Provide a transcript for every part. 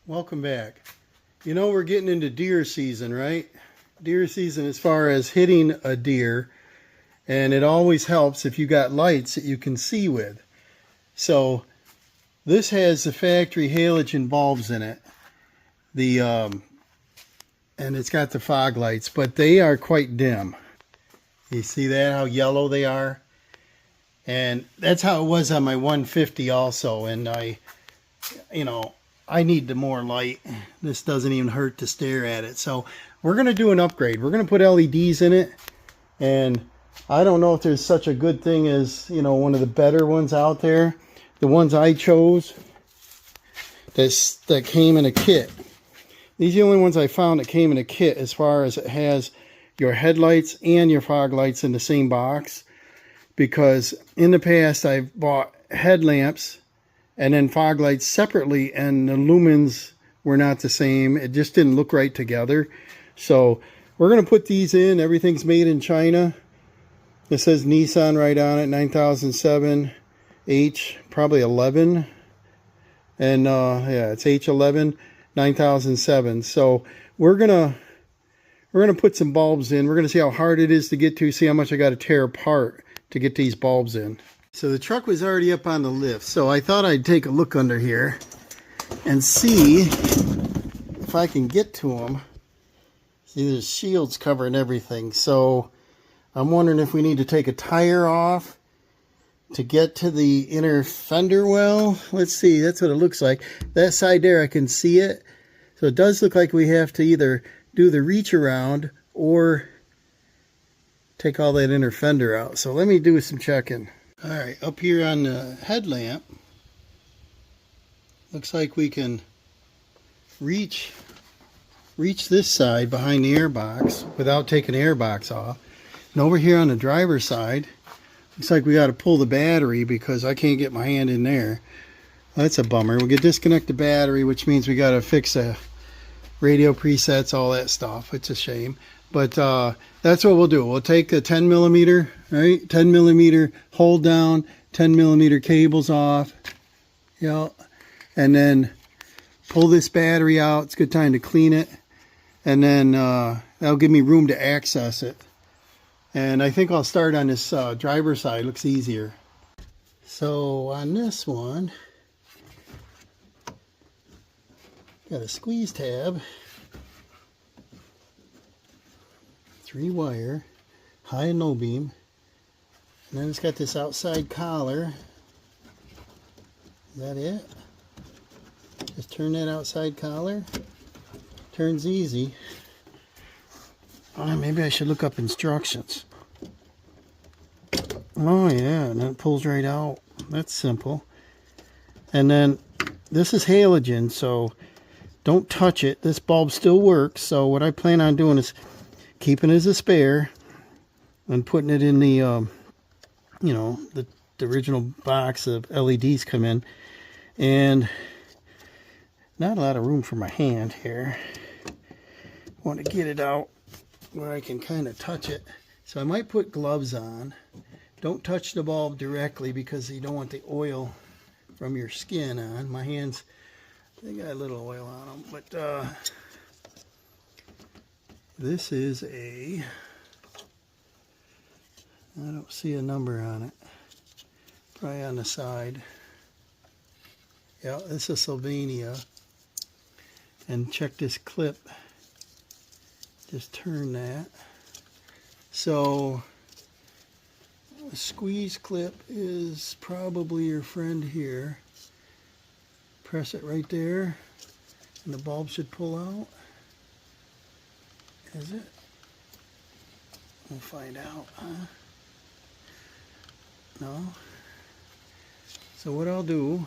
Welcome back. You know we're getting into deer season, right? Deer season as far as hitting a deer, and it always helps if you got lights that you can see with. So this has the factory halogen bulbs in it. And it's got the fog lights, but they are quite dim. You see that, how yellow they are? And that's how it was on my 150 also. And I need the more light. This doesn't even hurt to stare at it. So we're going to do an upgrade. We're going to put LEDs in it. And I don't know if there's such a good thing as, one of the better ones out there. The ones I chose that came in a kit. These are the only ones I found that came in a kit as far as it has your headlights and your fog lights in the same box. Because in the past I've bought headlamps and then fog lights separately, and the lumens were not the same. It just didn't look right together. So we're going to put these in. Everything's made in China. It says Nissan right on it, 9007 H, probably 11. And yeah, it's H11 9007. So we're gonna put some bulbs in. We're gonna see how hard it is to get to, see how much I got to tear apart to get these bulbs in. So the truck was already up on the lift, so I thought I'd take a look under here and see if I can get to them. See, there's shields covering everything, so I'm wondering if we need to take a tire off to get to the inner fender well. Let's see, that's what it looks like. That side there, I can see it. So it does look like we have to either do the reach around or take all that inner fender out. So let me do some checking. All right, up here on the headlamp, looks like we can reach this side behind the air box without taking the air box off. And over here on the driver's side, looks like we got to pull the battery because I can't get my hand in there. That's a bummer. We could disconnect the battery, which means we got to fix the radio presets, all that stuff. It's a shame. But that's what we'll do. We'll take the 10 millimeter, right? 10 millimeter hold down, 10 millimeter cables off. Yeah. And then pull this battery out. It's a good time to clean it. And then that'll give me room to access it. And I think I'll start on this driver's side. Looks easier. So on this one, got a squeeze tab, 3-wire, high and low beam, and then it's got this outside collar. Is that it? Just turn that outside collar. Turns easy. Maybe I should look up instructions. Oh yeah, and then it pulls right out. That's simple. And then this is halogen, so don't touch it. This bulb still works. So what I plan on doing is keeping it as a spare and putting it in the, the original box of LEDs come in. And not a lot of room for my hand here. Want to get it out where I can kind of touch it. So I might put gloves on. Don't touch the bulb directly because you don't want the oil from your skin on. My hands, they got a little oil on them. But this is I don't see a number on it. Probably on the side. Yeah, this is Sylvania. And check this clip. Just turn that. So a squeeze clip is probably your friend here. Press it right there and the bulb should pull out. Is it? We'll find out, huh? No. So what I'll do,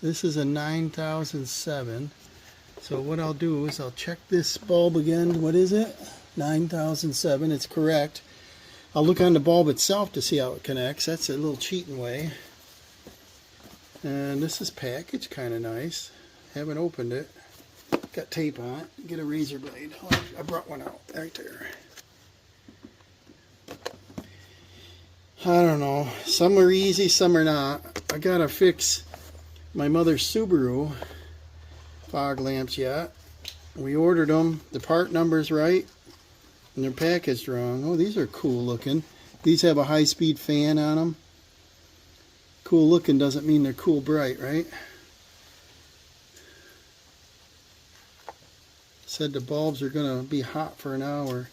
this is a 9007. So what I'll do is I'll check this bulb again. What is it? 9007. It's correct. I'll look on the bulb itself to see how it connects. That's a little cheating way. And this is packaged kind of nice. Haven't opened it. Got tape on it. Get a razor blade. Oh, I brought one out right there. I don't know. Some are easy, some are not. I gotta fix my mother's Subaru. fog lamps yet. We ordered them. The part number's right, and they're packaged wrong. Oh, these are cool looking. These have a high-speed fan on them. Cool looking doesn't mean they're cool bright, right? Said the bulbs are going to be hot for an hour.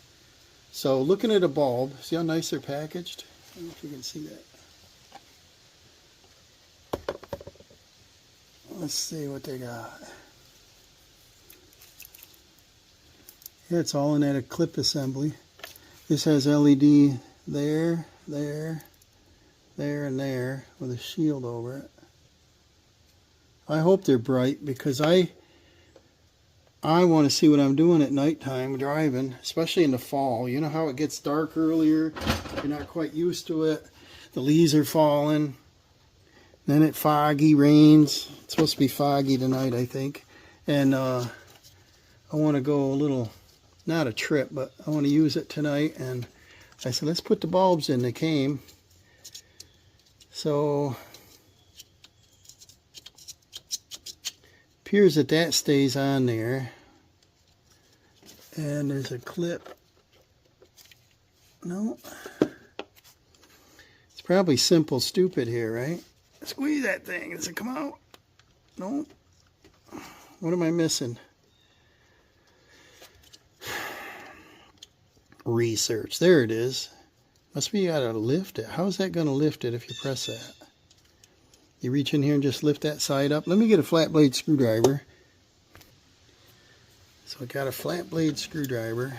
So looking at a bulb, see how nice they're packaged? I don't know if you can see that. Let's see what they got. Yeah, it's all in that clip assembly. This has LED there, there, there, and there with a shield over it. I hope they're bright because I want to see what I'm doing at nighttime driving, especially in the fall. You know how it gets dark earlier, you're not quite used to it. The leaves are falling, then it foggy, rains. It's supposed to be foggy tonight, I think. And I want to go a little, not a trip, but I want to use it tonight. And I said, let's put the bulbs in. They came. So appears that that stays on there. And there's a clip. No. It's probably simple stupid here, right? Squeeze that thing. Does it come out? No. What am I missing? Research. There it is. Must be you gotta lift it. How's that gonna lift it if you press that? You reach in here and just lift that side up. Let me get a flat blade screwdriver. So I got a flat blade screwdriver.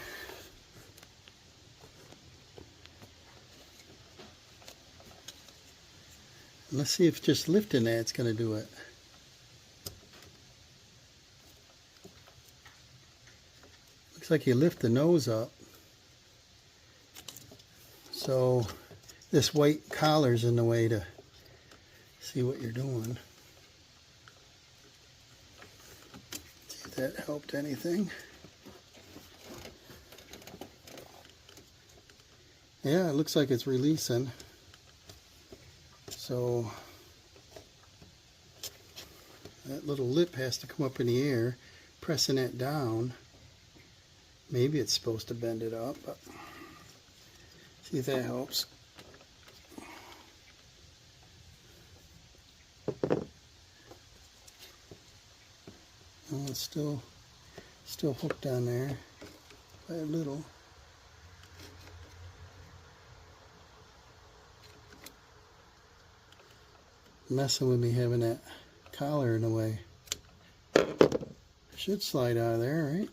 Let's see if just lifting that's going to do it. Looks like you lift the nose up. So this white collar's in the way to see what you're doing. That helped anything. Yeah, it looks like it's releasing. So that little lip has to come up in the air, pressing it down. Maybe it's supposed to bend it up, but see if that helps. Oh, it's still hooked on there by a little. Messing with me having that collar in the way. Should slide out of there, right?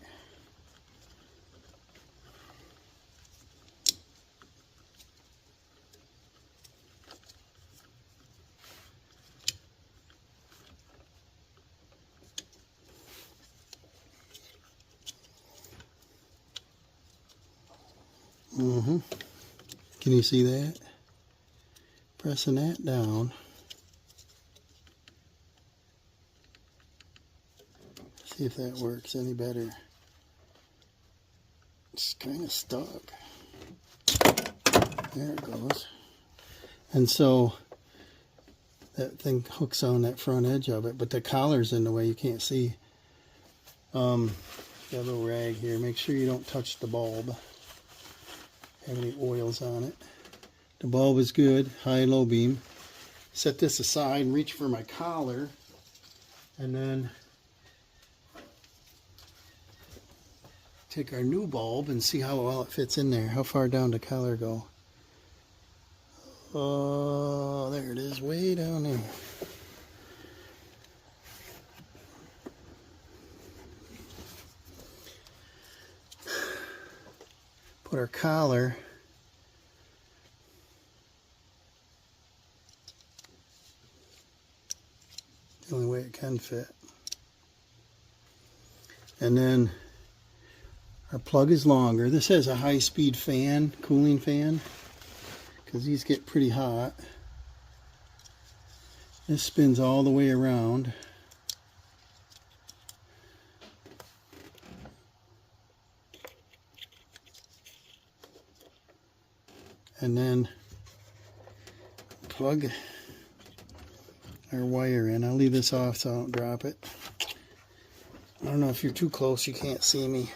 Can you see that? Pressing that down. See if that works any better. It's kind of stuck. There it goes. And so that thing hooks on that front edge of it, but the collar's in the way, you can't see. Got a little rag here. Make sure you don't touch the bulb. Have any oils on it. The bulb is good, high and low beam. Set this aside and reach for my collar, and then take our new bulb and see how well it fits in there. How far down the collar go? Oh, there it is, way down there. Put our collar the only way it can fit. And then our plug is longer. This has a high-speed fan, cooling fan, because these get pretty hot. This spins all the way around. And then plug our wire in. I'll leave this off so I don't drop it. I don't know if you're too close, you can't see me.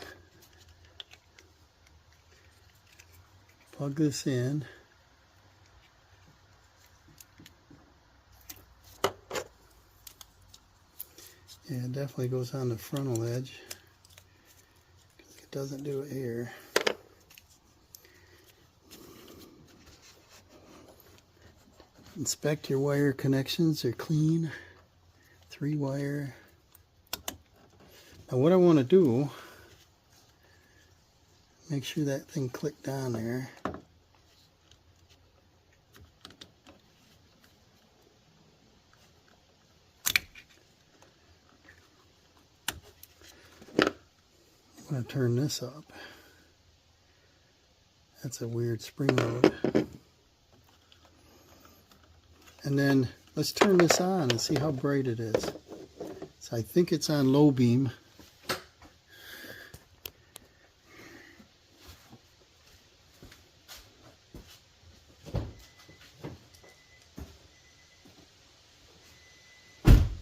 Plug this in. Yeah, it definitely goes on the frontal edge. It doesn't do it here. Inspect your wire connections, they're clean. 3-wire. Now what I want to do, make sure that thing clicked on there. I'm going to turn this up. That's a weird spring load. And then let's turn this on and see how bright it is. So I think it's on low beam.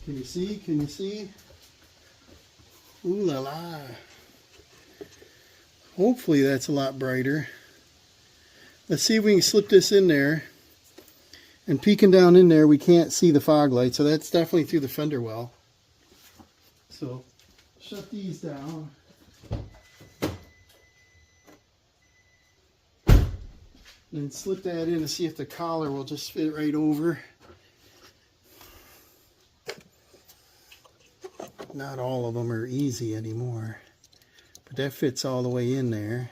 Can you see? Can you see? Ooh la la. Hopefully that's a lot brighter. Let's see if we can slip this in there. And peeking down in there, we can't see the fog light, so that's definitely through the fender well. So, shut these down. And slip that in and see if the collar will just fit right over. Not all of them are easy anymore, but that fits all the way in there.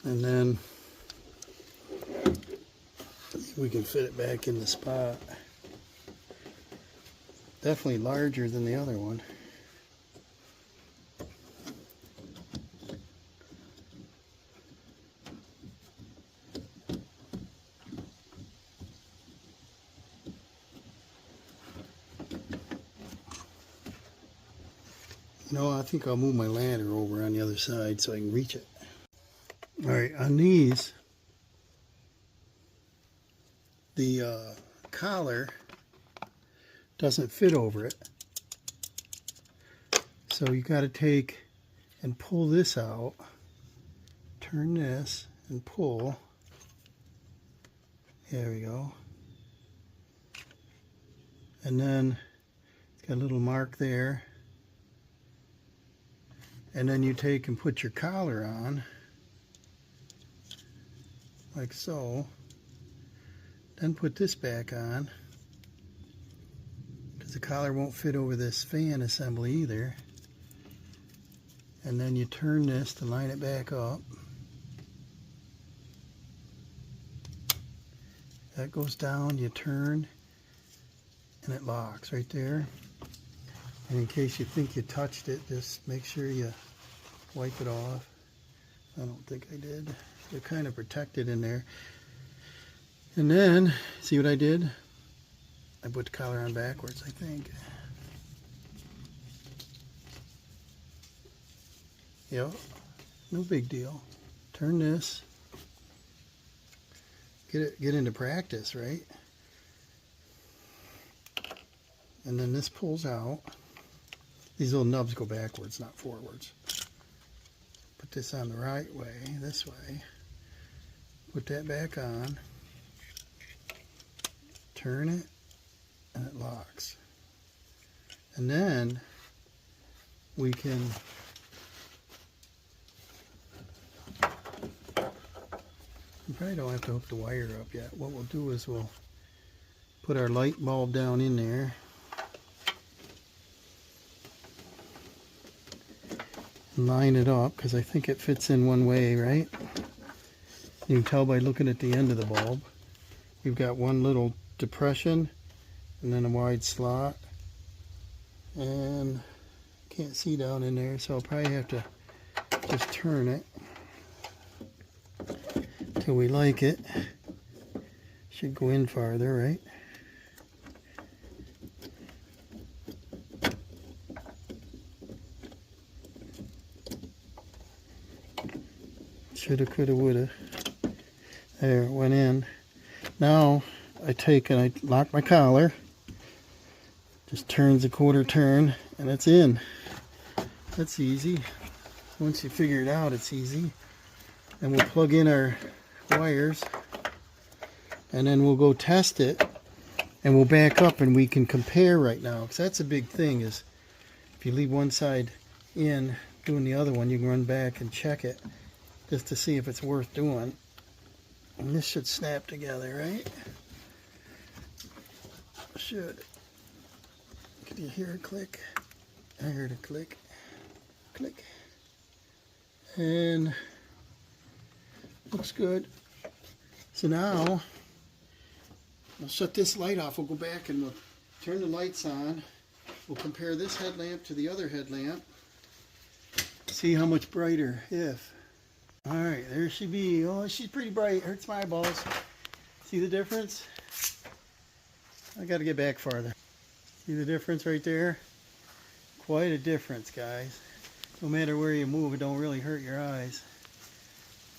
And then we can fit it back in the spot. Definitely larger than the other one. No, I think I'll move my ladder over on the other side so I can reach it. Alright, on these, the collar doesn't fit over it. So you got to take and pull this out, turn this and pull. There we go. And then it's got a little mark there. And then you take and put your collar on, like so. Then put this back on, because the collar won't fit over this fan assembly either. And then you turn this to line it back up. That goes down, you turn, and it locks right there. And in case you think you touched it, just make sure you wipe it off. I don't think I did. They're kind of protected in there. And then, see what I did? I put the collar on backwards, I think. Yep, no big deal. Turn this. Get into practice, right? And then this pulls out. These little nubs go backwards, not forwards. Put this on the right way, this way. Put that back on. Turn it, and it locks. And then we can we probably don't have to hook the wire up yet. What we'll do is we'll put our light bulb down in there. Line it up, because I think it fits in one way, right? You can tell by looking at the end of the bulb. You've got one little depression and then a wide slot, and can't see down in there, so I'll probably have to just turn it till we like it. Should go in farther, right? Shoulda, coulda, woulda. There, it went in. Now I take and I lock my collar. Just turns a quarter turn and it's in. That's easy. Once you figure it out, it's easy. And we'll plug in our wires and then we'll go test it and we'll back up and we can compare right now, because that's a big thing, is if you leave one side in doing the other one, you can run back and check it just to see if it's worth doing. And this should snap together, right? Should. Can you hear it click? I heard it click. Click. And looks good. So now I'll shut this light off. We'll go back and we'll turn the lights on. We'll compare this headlamp to the other headlamp. See how much brighter, if. Alright, there she be. Oh, she's pretty bright. Hurts my eyeballs. See the difference? I gotta get back farther. See the difference right there? Quite a difference, guys. No matter where you move, it don't really hurt your eyes.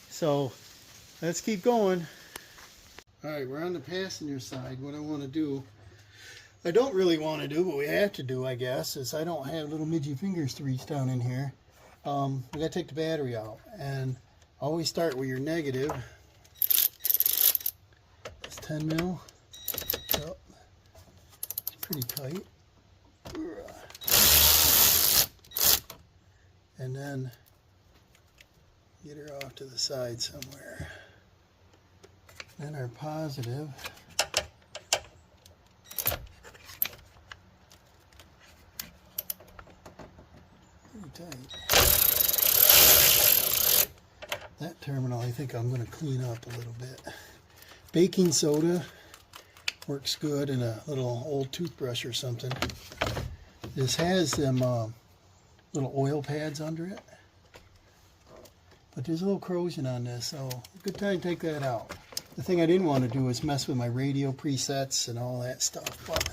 So, let's keep going. Alright, we're on the passenger side. What I want to do, I don't really want to do, but we have to do, I guess, is I don't have little midgy fingers to reach down in here. We got to take the battery out. And always start with your negative. It's 10 mil. Yep. It's pretty tight. And then get her off to the side somewhere. Then our positive. Pretty tight. That terminal I think I'm going to clean up a little bit. Baking soda works good in a little old toothbrush or something. This has them little oil pads under it. But there's a little corrosion on this, so good time to take that out. The thing I didn't want to do is mess with my radio presets and all that stuff, but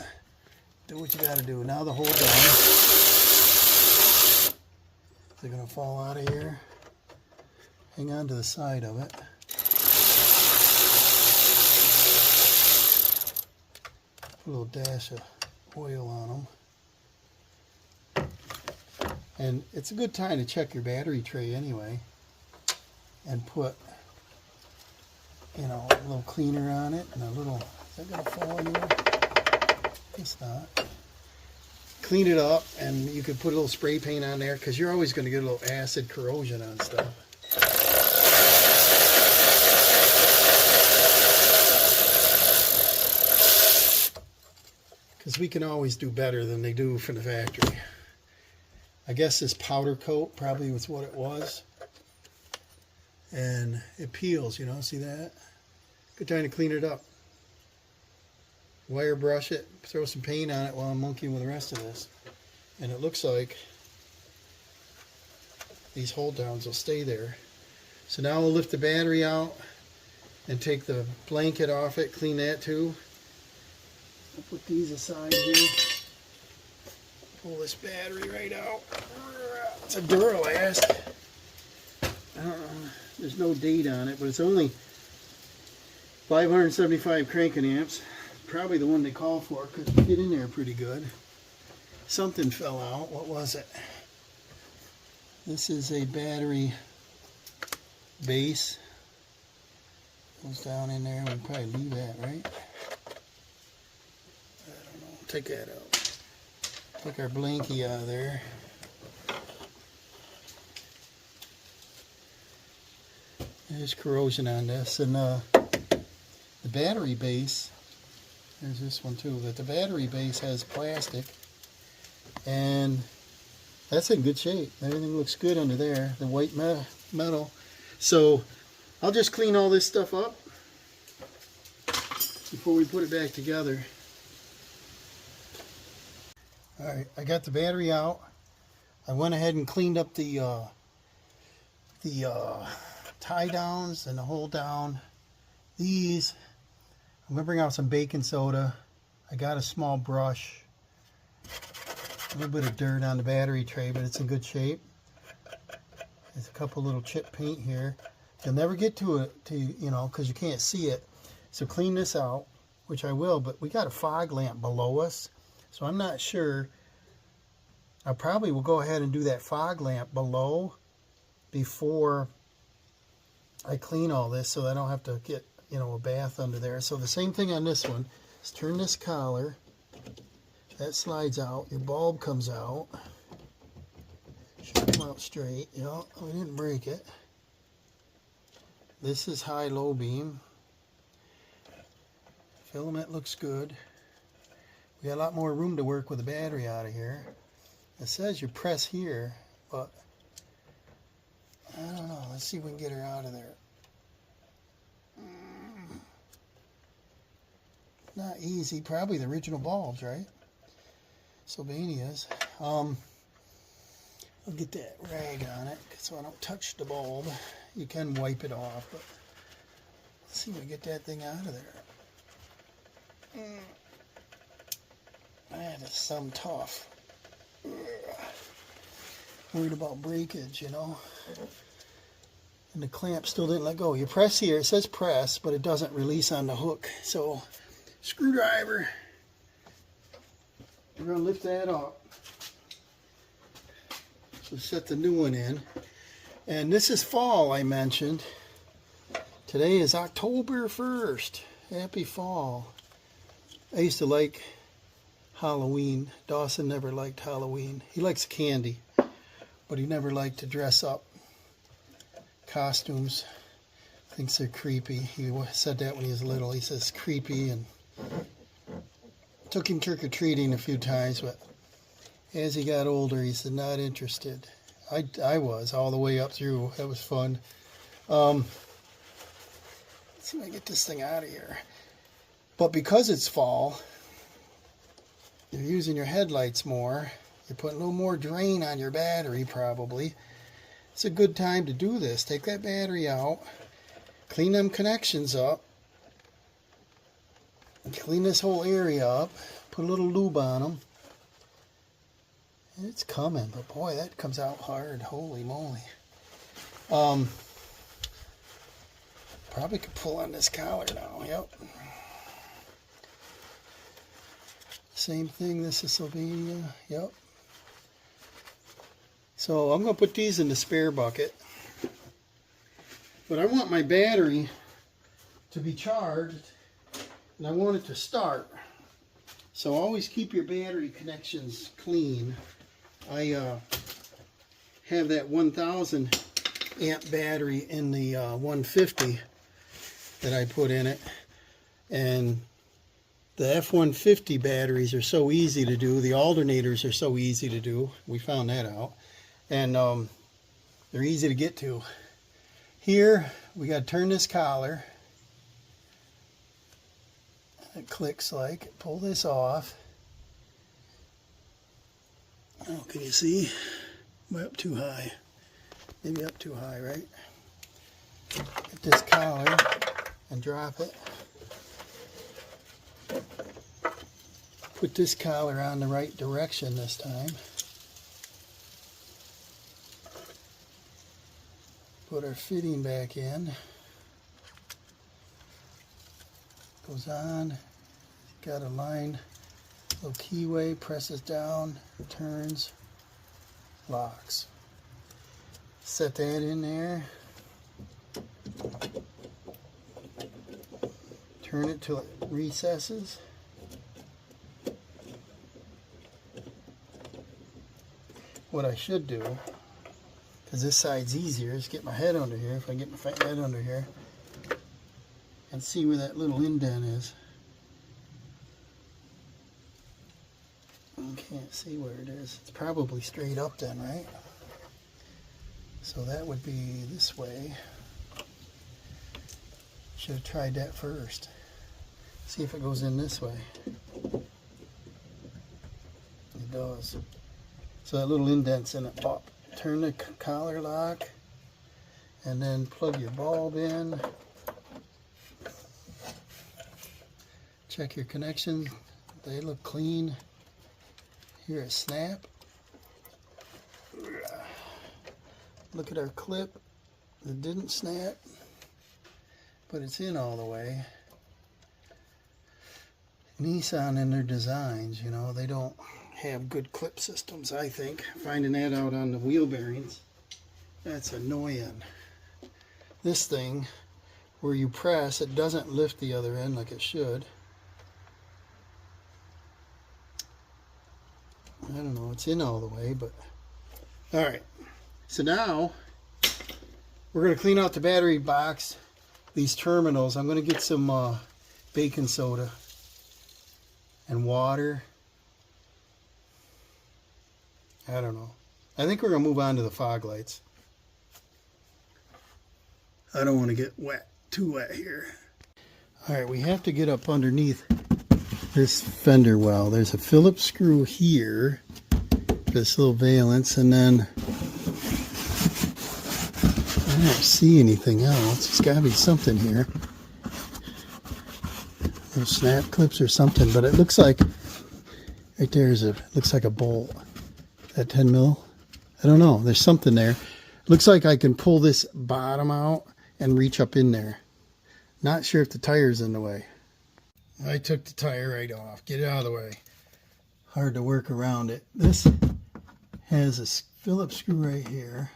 do what you got to do. Now the hold down. They're going to fall out of here. Hang on to the side of it. Put a little dash of oil on them. And it's a good time to check your battery tray anyway. And put, you know, a little cleaner on it and a little, is that going to fall anywhere? It's not. Clean it up, and you could put a little spray paint on there, because you're always going to get a little acid corrosion on stuff. Because we can always do better than they do from the factory. I guess this powder coat probably was what it was. And it peels, you know, see that? Good time to clean it up. Wire brush it, throw some paint on it while I'm monkeying with the rest of this. And it looks like these hold downs will stay there. So now we'll lift the battery out and take the blanket off it, clean that too. I'll put these aside here. Pull this battery right out. It's a Duralast. There's no date on it, but it's only 575 cranking amps. Probably the one they call for, because you get in there pretty good. Something fell out. What was it? This is a battery base. Goes down in there. We'll probably leave that, right? I don't know. Take that out. Take our blankie out of there. There's corrosion on this, and the battery base, there's this one too, that the battery base has plastic, and that's in good shape. Everything looks good under there, the white metal. So I'll just clean all this stuff up before we put it back together. Alright, I got the battery out. I went ahead and cleaned up the tie downs and the hold down. These, I'm going to bring out some baking soda. I got a small brush. A little bit of dirt on the battery tray, but it's in good shape. There's a couple little chip paint here. You'll never get to it, you know, because you can't see it. So clean this out, which I will, but we got a fog lamp below us, so I'm not sure. I probably will go ahead and do that fog lamp below before I clean all this, so I don't have to get, you know, a bath under there. So the same thing on this one. Just turn this collar. That slides out. Your bulb comes out. Should come out straight. Yeah, we didn't break it. This is high-low beam. Filament looks good. We got a lot more room to work with the battery out of here. It says you press here, but I don't know. Let's see if we can get her out of there. Not easy. Probably the original bulbs, right? Sylvania's. I'll get that rag on it so I don't touch the bulb. You can wipe it off, but let's see if we get that thing out of there. That is some tough. Worried about breakage, you know. And the clamp still didn't let go. You press here, it says press, but it doesn't release on the hook. So, screwdriver. We're going to lift that up. So set the new one in. And this is fall, I mentioned. Today is October 1st. Happy fall. I used to like Halloween. Dawson never liked Halloween. He likes candy, but he never liked to dress up. Costumes. Thinks they're creepy. He said that when he was little. He says creepy, and took him trick-or-treating a few times, but as he got older, he said not interested. I was all the way up through. That was fun. Let's see if I get this thing out of here. But because it's fall, you're using your headlights more. You're putting a little more drain on your battery, probably. It's a good time to do this. Take that battery out, clean them connections up, clean this whole area up, put a little lube on them. It's coming, but boy, that comes out hard. Holy moly. Probably could pull on this collar now. Yep. Same thing. This is Sylvania. Yep. So I'm going to put these in the spare bucket. But I want my battery to be charged, and I want it to start. So always keep your battery connections clean. I have that 1000 amp battery in the 150 that I put in it, and the F-150 batteries are so easy to do. The alternators are so easy to do. We found that out, and they're easy to get to. Here we got to turn this collar. It clicks like. Pull this off. Oh, can you see? Am I up too high? Maybe up too high, right? Get this collar and drop it. Put this collar on the right direction this time. Put our fitting back in. Goes on. Got a line. Little keyway, presses down, turns, locks. Set that in there. Turn it till it recesses. What I should do, because this side's easier, is get my head under here. If I get my head under here and see where that little indent is. Can't see where it is. It's probably straight up then, right? So that would be this way. Should have tried that first. See if it goes in this way. It does. So that little indent's in it. Pop. Turn the collar lock and then plug your bulb in. Check your connections. They look clean. Here a snap. Look at our clip. It didn't snap, but it's in all the way. Nissan and their designs, you know, they don't have good clip systems, I think. Finding that out on the wheel bearings. That's annoying. This thing, where you press, it doesn't lift the other end like it should. I don't know, it's in all the way, but... Alright, so now we're going to clean out the battery box, these terminals. I'm going to get some baking soda and water. I don't know. I think we're going to move on to the fog lights. I don't want to get wet, too wet here. Alright, we have to get up underneath this fender well. There's a Phillips screw here, this little valance, and then I don't see anything else. There's got to be something here. Little snap clips or something, but it looks like right there is looks like a bolt. That 10 mil? I don't know. There's something there. Looks like I can pull this bottom out and reach up in there. Not sure if the tire's in the way. I took the tire right off. Get it out of the way. Hard to work around it. This has a Phillips screw right here.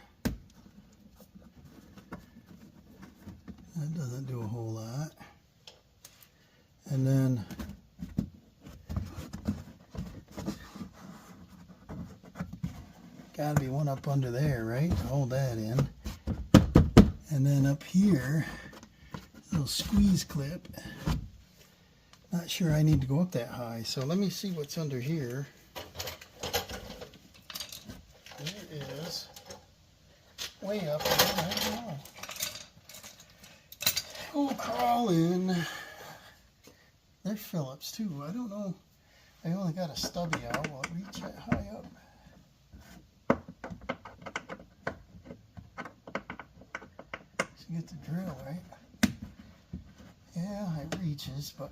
That doesn't do a whole lot. And then gotta be one up under there, right? To hold that in. And then up here, little squeeze clip. Not sure I need to go up that high, so let me see what's under here. There is way up there. I don't know. We'll crawl in. They're Phillips too. I don't know. I only got a stubby out. Will it reach that high up? So you get the drill, right? Yeah, it reaches, but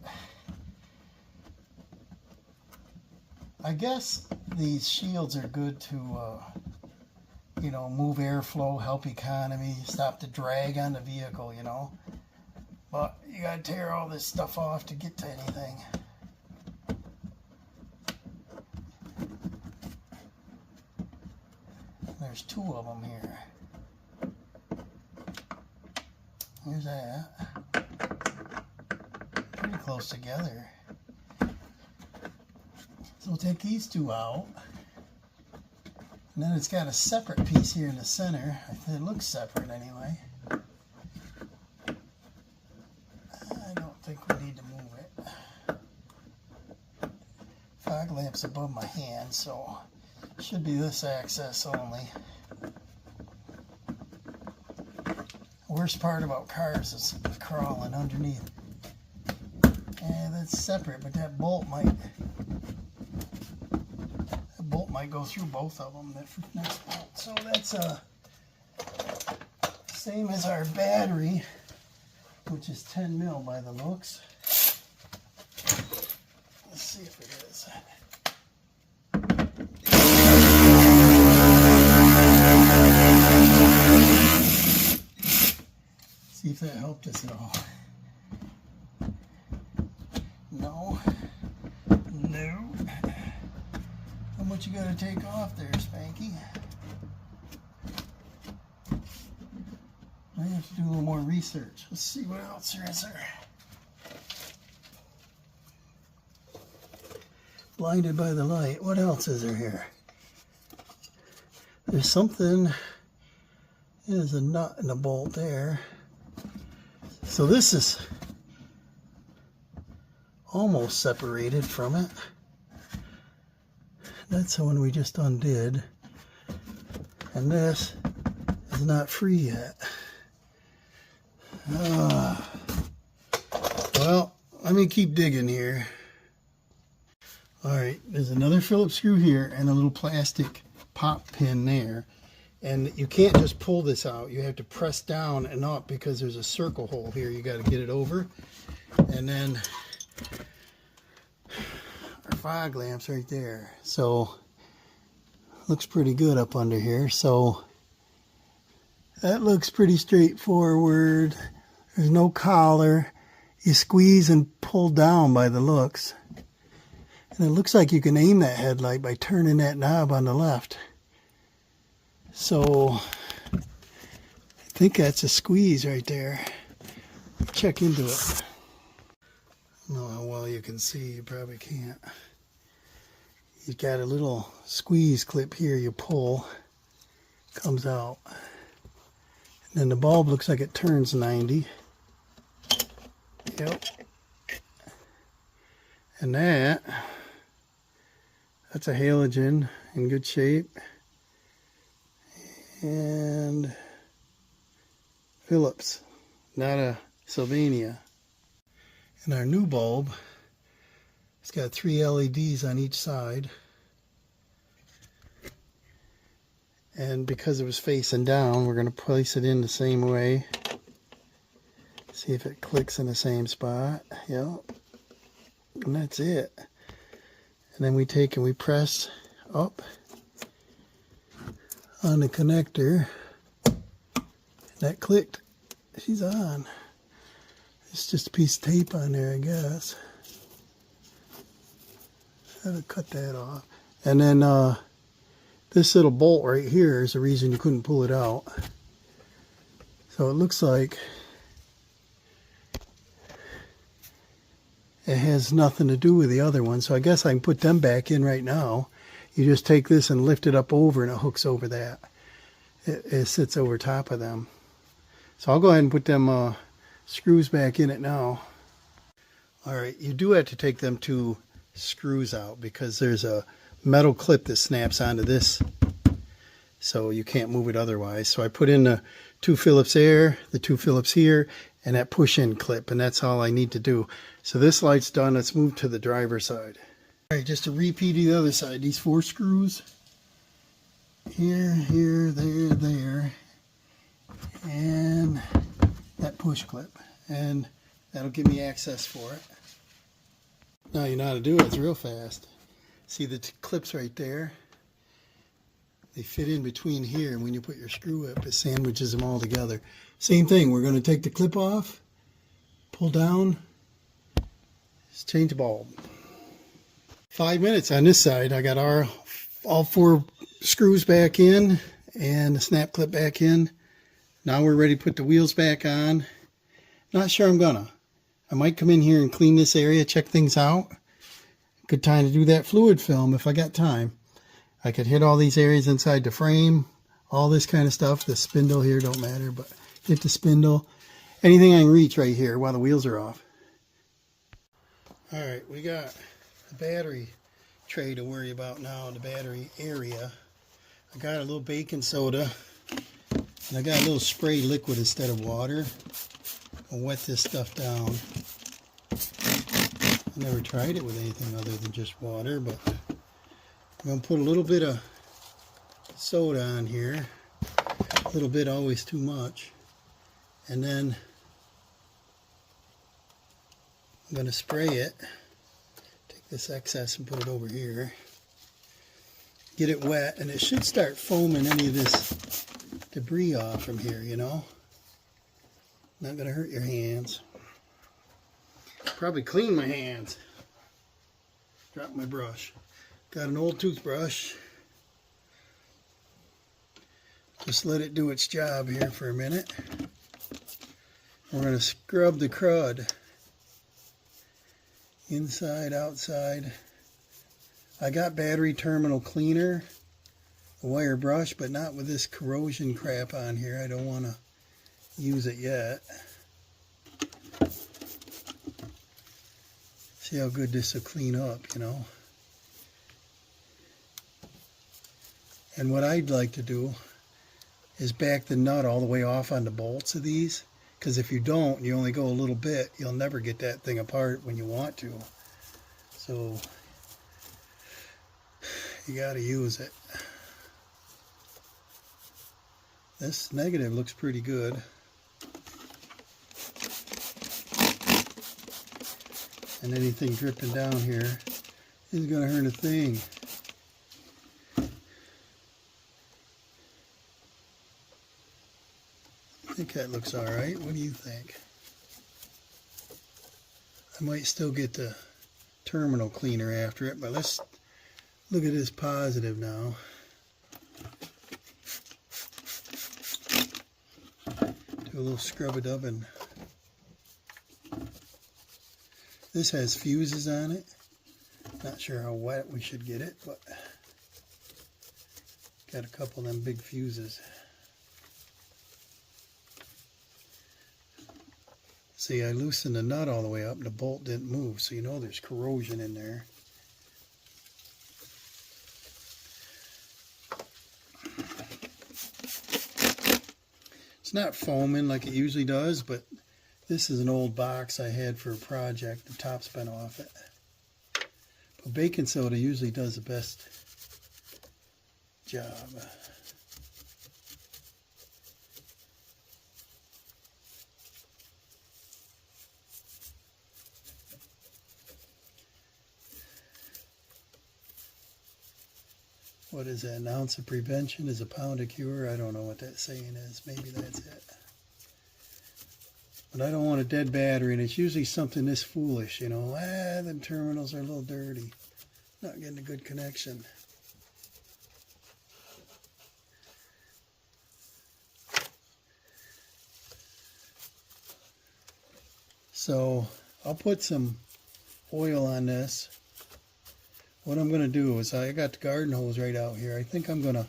I guess these shields are good to, you know, move airflow, help economy, stop the drag on the vehicle, you know. But you gotta tear all this stuff off to get to anything. There's two of them here. Here's that. Pretty close together. So we'll take these two out. And then it's got a separate piece here in the center. It looks separate anyway. I don't think we need to move it. Fog lamp's above my hand, so it should be this access only. Worst part about cars is crawling underneath. And that's separate, but that bolt might go through both of them. That next bolt. So that's same as our battery, which is 10 mil by the looks. Let's see if it is. See if that helped us at all. No. No. How much you gotta take off there, Spanky? I have to do a little more research. Let's see what else there is there. Blinded by the light. What else is there here? There's something. There's a nut and a bolt there. So this is almost separated from it. That's the one we just undid. And this is not free yet. Well, let me keep digging here. Alright, there's another Phillips screw here and a little plastic pop pin there. And you can't just pull this out. You have to press down and up because there's a circle hole here. You got to get it over. And then our fog lamp's right there. So looks pretty good up under here. So That looks pretty straightforward. There's no collar. You squeeze and pull down by the looks. And it looks like you can aim that headlight by turning that knob on the left. So I think that's a squeeze right there. Check into it. I don't know how well you can see, you probably can't. You've got a little squeeze clip here you pull, comes out. And then the bulb looks like it turns 90. Yep. And that's a halogen in good shape. And Phillips, not a Sylvania. And our new bulb, it's got 3 LEDs on each side. And because it was facing down, we're going to place it in the same way. See if it clicks in the same spot. Yep. And that's it. And then we take and we press up on the connector. That clicked. She's on. It's just a piece of tape on there, I guess. Had to cut that off. And then this little bolt right here is the reason you couldn't pull it out. So it looks like it has nothing to do with the other one. So I guess I can put them back in right now. You just take this and lift it up over and it hooks over that. It sits over top of them. So I'll go ahead and put them screws back in it now. Alright, you do have to take them 2 screws out because there's a metal clip that snaps onto this. So you can't move it otherwise. So I put in the 2 Phillips there, the 2 Phillips here, and that push-in clip, and that's all I need to do. So this light's done. Let's move to the driver's side. Alright, just to repeat the other side, these 4 screws, here, here, there, and that push clip, and that'll give me access for it. Now you know how to do it. It's real fast. See the clips right there? They fit in between here, and when you put your screw up, it sandwiches them all together. Same thing. We're going to take the clip off, pull down, just change the bulb. 5 minutes on this side. I got all 4 screws back in and the snap clip back in. Now we're ready to put the wheels back on. Not sure I'm gonna. I might come in here and clean this area, check things out. Good time to do that fluid film if I got time. I could hit all these areas inside the frame, all this kind of stuff. The spindle here don't matter, but hit the spindle. Anything I can reach right here while the wheels are off. Alright, we got the battery tray to worry about now, the battery area. I got a little baking soda. And I got a little spray liquid instead of water. I'll wet this stuff down. I never tried it with anything other than just water, but I'm going to put a little bit of soda on here. A little bit, always too much. And then I'm going to spray it. Take this excess and put it over here. Get it wet, and it should start foaming any of this debris off from here, you know. Not going to hurt your hands. Probably clean my hands. Drop my brush. Got an old toothbrush. Just let it do its job here for a minute. We're going to scrub the crud. Inside, outside. I got battery terminal cleaner, a wire brush, but not with this corrosion crap on here. I don't want to use it yet. See how good this will clean up, you know. And what I'd like to do is back the nut all the way off on the bolts of these, because if you don't, you only go a little bit, you'll never get that thing apart when you want to. So you got to use it. This negative looks pretty good. And anything dripping down here isn't going to hurt a thing. think that looks all right. What do you think? I might still get the terminal cleaner after it, but let's look at this positive now. Do a little scrub it up, and this has fuses on it. Not sure how wet we should get it, but got a couple of them big fuses. See, I loosened the nut all the way up and the bolt didn't move, so you know there's corrosion in there. It's not foaming like it usually does, but this is an old box I had for a project. The top's been off it. But baking soda usually does the best job. What is that? An ounce of prevention is a pound of cure? I don't know what that saying is. Maybe that's it. But I don't want a dead battery, and it's usually something this foolish, you know. The terminals are a little dirty. Not getting a good connection. So I'll put some oil on this. What I'm going to do is, I got the garden hose right out here. I think I'm going to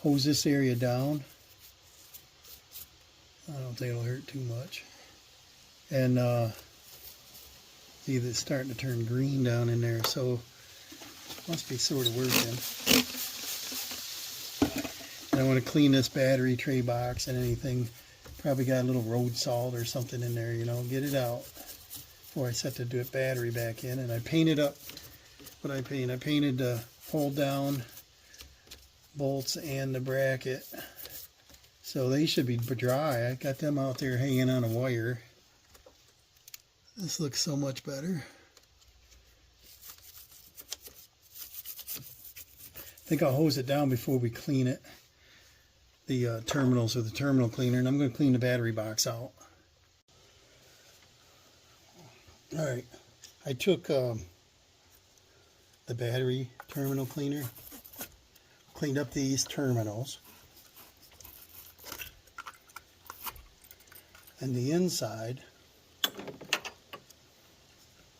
hose this area down. I don't think it'll hurt too much. And see, it's starting to turn green down in there, so must be sort of working. And I want to clean this battery tray box and anything. Probably got a little road salt or something in there, you know, get it out before I set the battery back in. And I painted up what I painted. I painted the hold down bolts and the bracket, so they should be dry. I got them out there hanging on a wire. This looks so much better. I think I'll hose it down before we clean it, the terminals with the terminal cleaner, and I'm going to clean the battery box out. Alright, I took the battery terminal cleaner, cleaned up these terminals, and the inside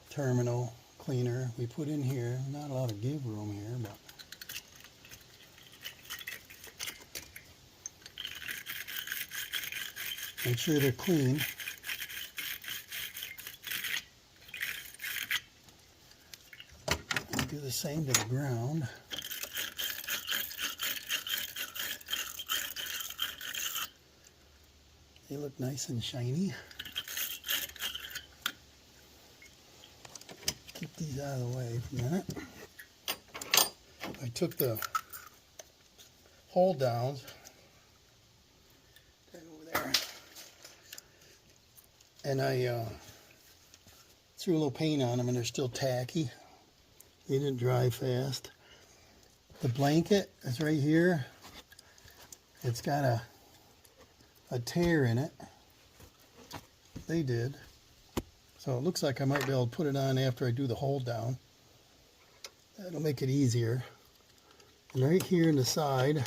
terminal cleaner we put in here. Not a lot of give room here, but make sure they're clean. Do the same to the ground. They look nice and shiny. Keep these out of the way for a minute. I took the hold downs over there, and I threw a little paint on them, and they're still tacky. They didn't dry fast. The blanket is right here. It's got a tear in it. They did. So it looks like I might be able to put it on after I do the hold down. That'll make it easier. And right here in the side,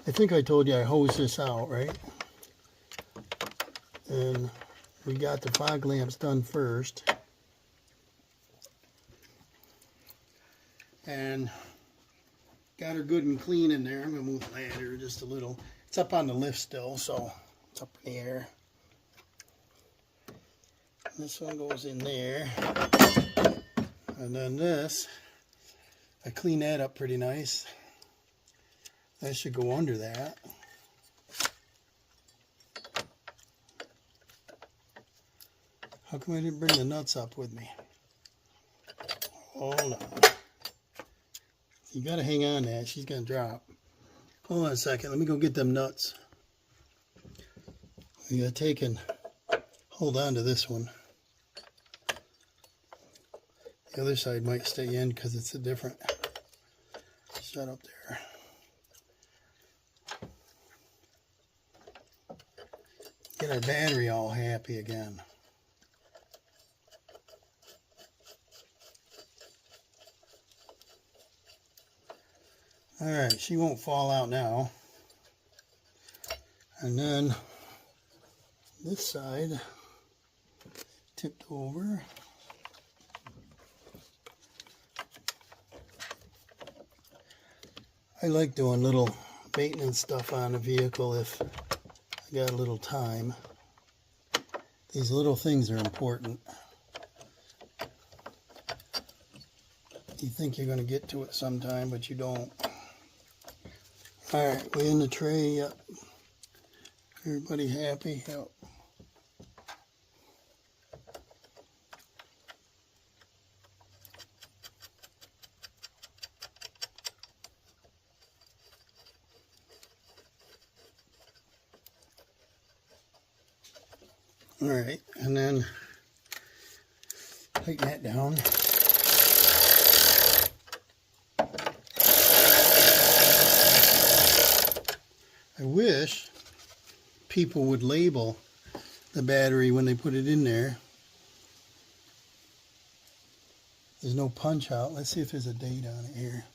I think I told you I hosed this out, right? And we got the fog lamps done first. And got her good and clean in there. I'm going to move the ladder just a little. It's up on the lift still, so it's up in the air. This one goes in there. And then this, I clean that up pretty nice. That should go under that. How come I didn't bring the nuts up with me? Hold on. You gotta hang on to that. She's gonna drop. Hold on a second. Let me go get them nuts. You gotta take and hold on to this one. The other side might stay in because it's a different setup there. Get our battery all happy again. Alright, she won't fall out now. And then this side tipped over. I like doing little maintenance stuff on the vehicle if I got a little time. These little things are important. You think you're going to get to it sometime, but you don't. Alright, we in the tray, yep. Everybody happy? Yep. Alright, and then tighten that down. I wish people would label the battery when they put it in there. There's no punch out. Let's see if there's a date on it here.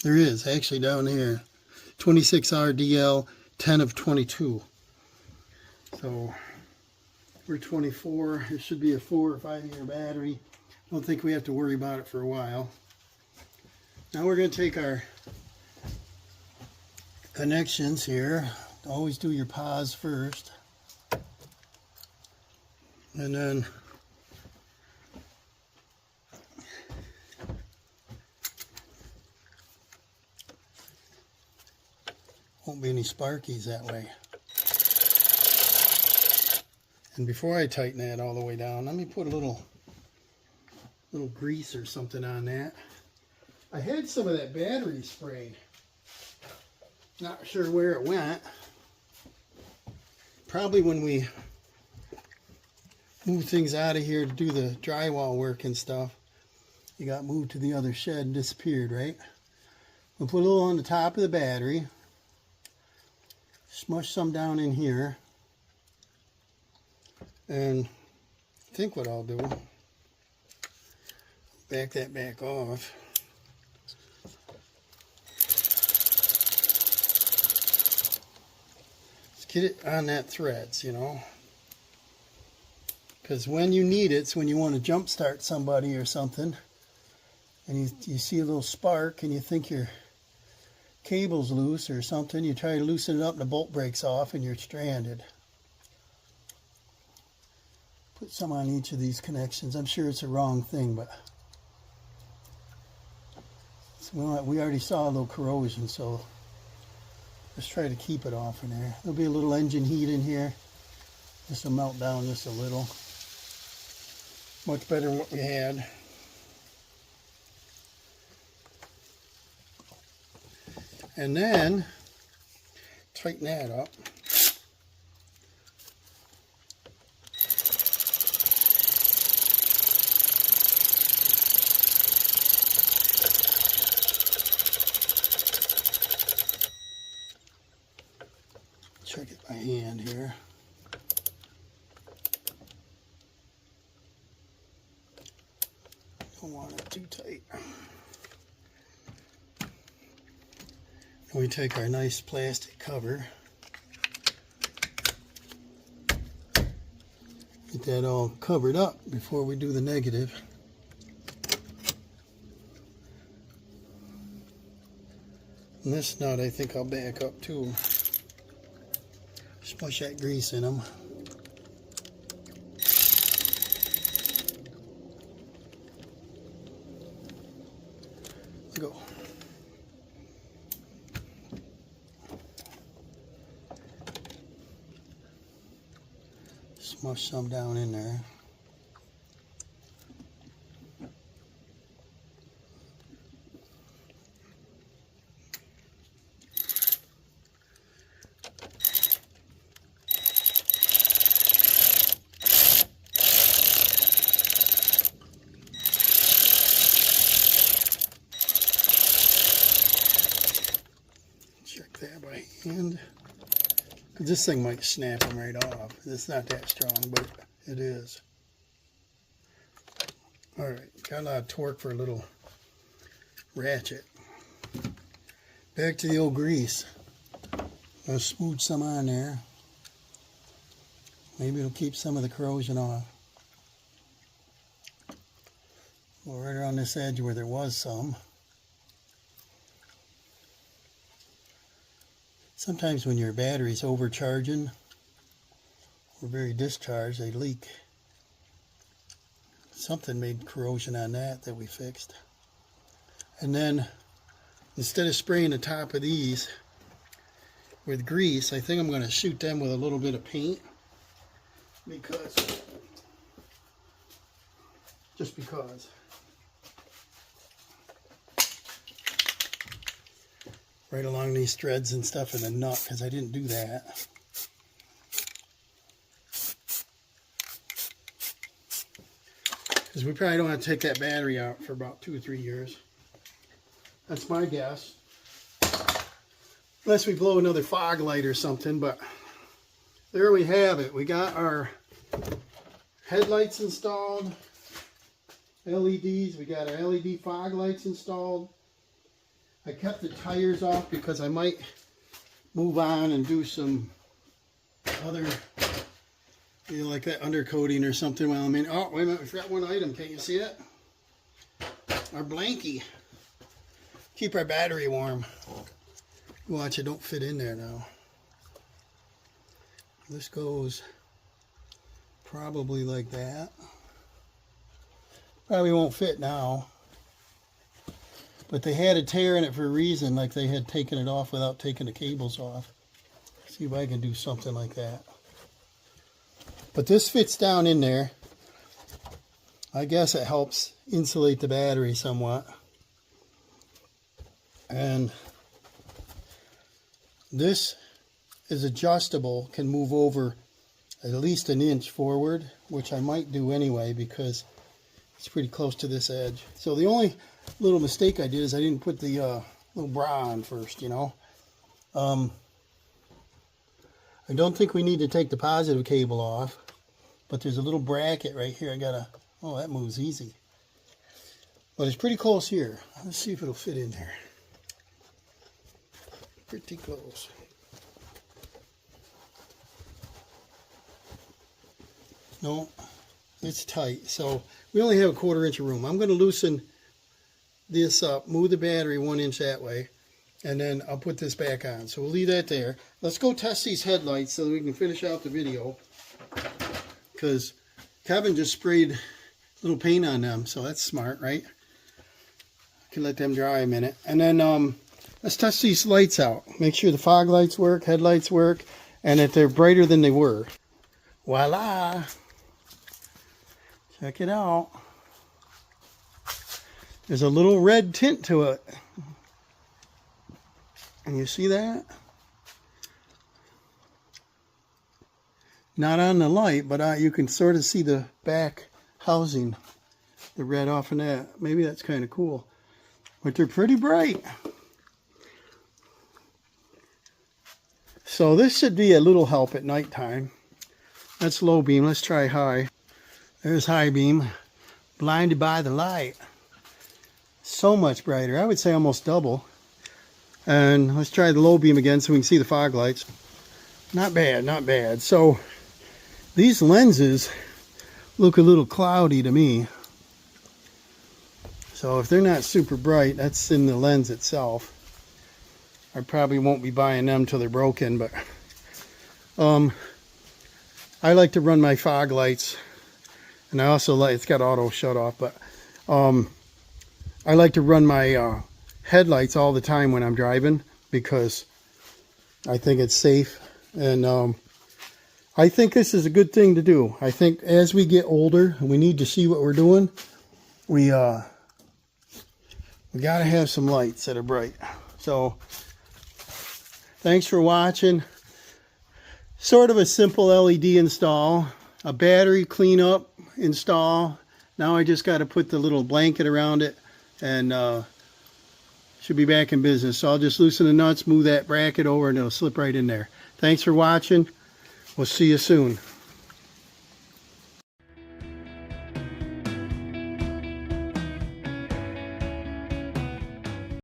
There is, actually down here. 26RDL 10 of 22. So we're 24. It should be a 4 or 5 year battery. I don't think we have to worry about it for a while. Now we're going to take our connections here. Always do your pause first. And then won't be any sparkies that way. And before I tighten that all the way down, let me put a little grease or something on that. I had some of that battery sprayed. Not sure where it went. Probably when we moved things out of here to do the drywall work and stuff, it got moved to the other shed and disappeared, right? We'll put a little on the top of the battery. Smush some down in here. And I think what I'll do, back that back off. Get it on that threads, you know, because when you need it, it's when you want to jump start somebody or something, and you see a little spark and you think your cable's loose or something, you try to loosen it up and the bolt breaks off and you're stranded. Put some on each of these connections. I'm sure it's the wrong thing, but we already saw a little corrosion, so let's try to keep it off in there. There'll be a little engine heat in here. This will melt down just a little. Much better than what we had. And then tighten that up. Check it by hand here. Don't want it too tight. And we take our nice plastic cover. Get that all covered up before we do the negative. And this nut I think I'll back up too. Smush that grease in them. Go. Smush some down in there. Check that by hand. This thing might snap them right off. It's not that strong, but it is. Alright, got a lot of torque for a little ratchet. Back to the old grease. I'll smooth some on there. Maybe it'll keep some of the corrosion off. Well, right around this edge where there was some. Sometimes when your battery's overcharging or very discharged, they leak. Something made corrosion on that we fixed. And then instead of spraying the top of these with grease, I think I'm going to shoot them with a little bit of paint, just because. Right along these threads and stuff in the nut, because I didn't do that. Because we probably don't have to take that battery out for about 2 or 3 years. That's my guess. Unless we blow another fog light or something, but there we have it. We got our headlights installed, LEDs. We got our LED fog lights installed. I kept the tires off because I might move on and do some other, like that undercoating or something while I'm in. Oh, wait a minute, we forgot one item. Can't you see it? Our blankie. Keep our battery warm. Watch, it don't fit in there now. This goes probably like that. Probably won't fit now. But they had a tear in it for a reason, like they had taken it off without taking the cables off. See if I can do something like that. But this fits down in there. I guess it helps insulate the battery somewhat. And this is adjustable, can move over at least an inch forward, which I might do anyway because it's pretty close to this edge. So the only little mistake I did is I didn't put the little bra on first, you know. I don't think we need to take the positive cable off, but there's a little bracket right here. I gotta, oh, that moves easy. But it's pretty close here. Let's see if it'll fit in there. Pretty close. No, it's tight. So we only have a 1/4 inch of room. I'm going to loosen this up, move the battery 1 inch that way, and then I'll put this back on. So we'll leave that there. Let's go test these headlights so that we can finish out the video, because Kevin just sprayed a little paint on them, so that's smart, right? I can let them dry a minute. And then let's test these lights out. Make sure the fog lights work, headlights work, and that they're brighter than they were. Voila! Check it out. There's a little red tint to it. And you see that? Not on the light, but you can sort of see the back housing, the red off in that. Maybe that's kind of cool. But they're pretty bright. So this should be a little help at nighttime. That's low beam. Let's try high. There's high beam. Blinded by the light. So much brighter. I would say almost double. And let's try the low beam again so we can see the fog lights. Not bad, not bad. So these lenses look a little cloudy to me. So if they're not super bright, that's in the lens itself. I probably won't be buying them till they're broken, but I like to run my fog lights, and I also like, it's got auto shut off, but I like to run my headlights all the time when I'm driving because I think it's safe, and I think this is a good thing to do. I think as we get older and we need to see what we're doing, we got to have some lights that are bright. So thanks for watching. Sort of a simple LED install, a battery cleanup install. Now I just got to put the little blanket around it and should be back in business. So I'll just loosen the nuts, move that bracket over, and it'll slip right in there. Thanks for watching. We'll see you soon.